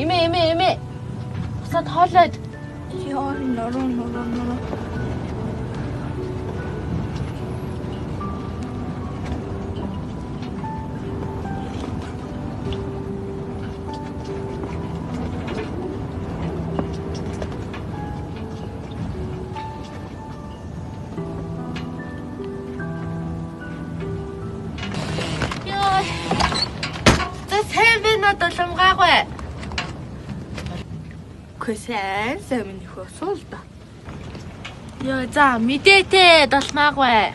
Имэ. Бусад хоолойд. Яа, нороо. Доломгаагүй. Сайн минь их осуул да. Яа, за мэдээтэй долмаагүй.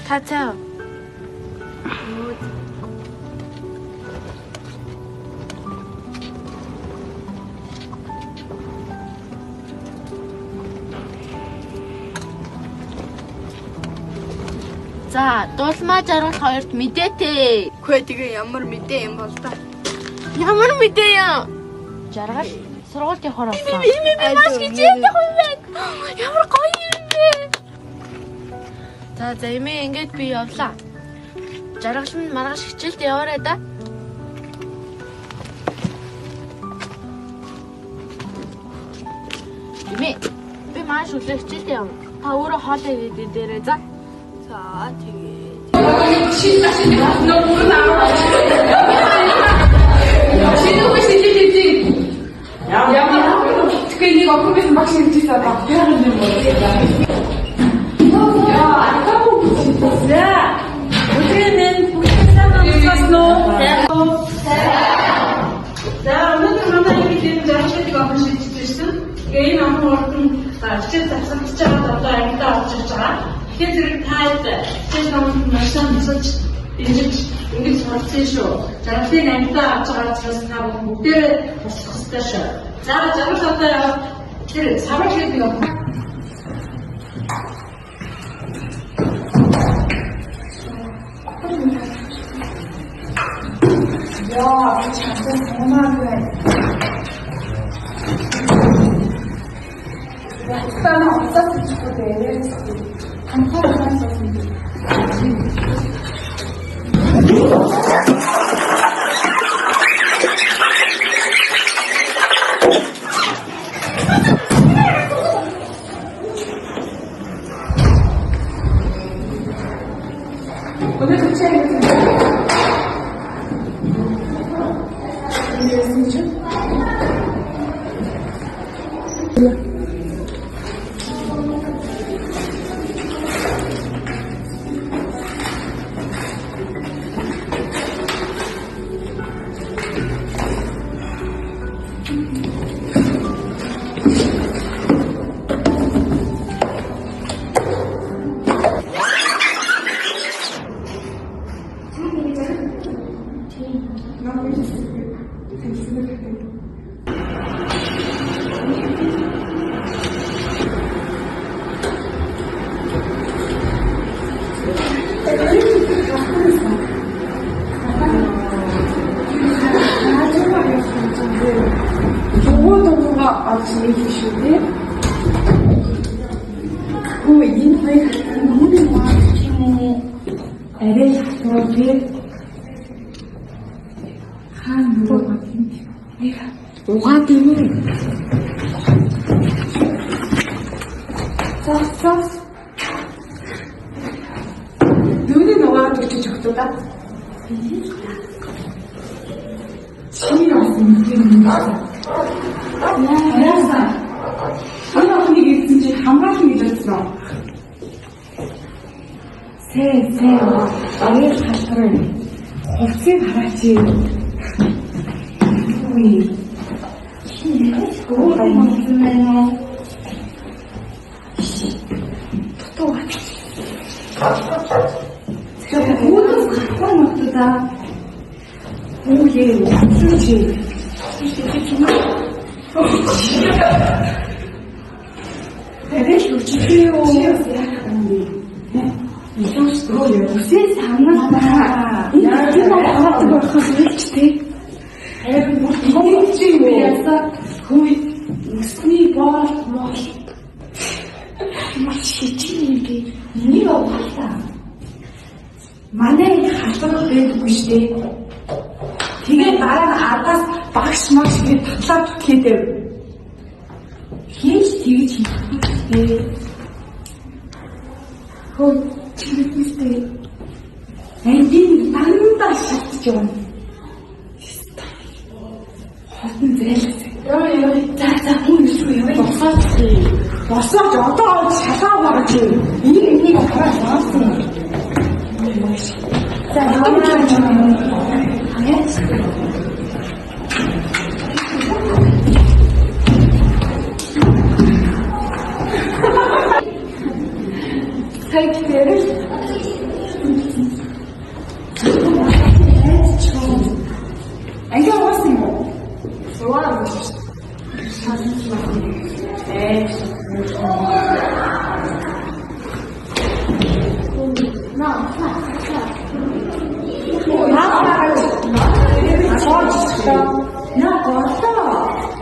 Тацаа. За, дулмаа жаргал хоёрт мэдээтэй. Хөөе тэгээ ямар мэдээ юм бол та. Ямар мэдээ юм? Жаргал сургуульд явахаар болсон. Маш хичээдэг юм байна. Ямар гоё юм бэ? За, ингээд би явлаа. Жаргал минь маргааш хичээлд яваарай да. Би маш өглөө хичээлд явна. Та өөрөө хоолой идэх дээрээ за. За тэгээ. Гейн амтны хичээл завсагч байгаа одоо ангидаа орж ирж байгаа. Тэгэхээр зэрэг таад хичээл номын машин нисэж ингэж сурцсан шүү. Жаргалын ангидаа орж байгаа учраас та бүгдээ туслах хэрэгтэй шүү. За жаргал одоо тэр савар хийх юм. Яа, чамд томаагүй. Sana olsa çıkıyor diye. Kanka olmazsa Bunu tutacağım. Угаад юм уу? Цаас. Нүний угаад гэж өгдөө. Чи яасан юм бэ? Яасан. Анаа нэг ирсэн чи хамгаалсан гэж бодсон. Сэ. Аяр халтар. Хувцсыг хараач. Үгүй. Ой, мамаа. Тотоо. Тэгвэл хүүхдүүд гарахгүй юм да. Үгүй ээ, чи. Тэрэш үчигтэй юу? Үсээ санаа. Яа, тийм хаадаг болохоос үлчтэй. Харин бүгд чи яасан хүй өсний боол. маш хичээн юм. Энийг аваалаа. Манай халтар байдаггүй штэ. Тэгээд дараа нь ардаас багш маш гээд татлаад хийдэг. Хийж тэгж хийхдээ. Хөө чигтээ. Эндийн дандаа шатж явна. Хотын зээлсэ. Яа. За хүн шүү яа. Босооч одоо шалгаа гарч ий. Энийг хараад баасан. За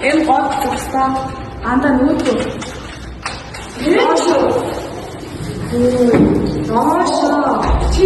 em gott tugsta anda nutu Dasha chi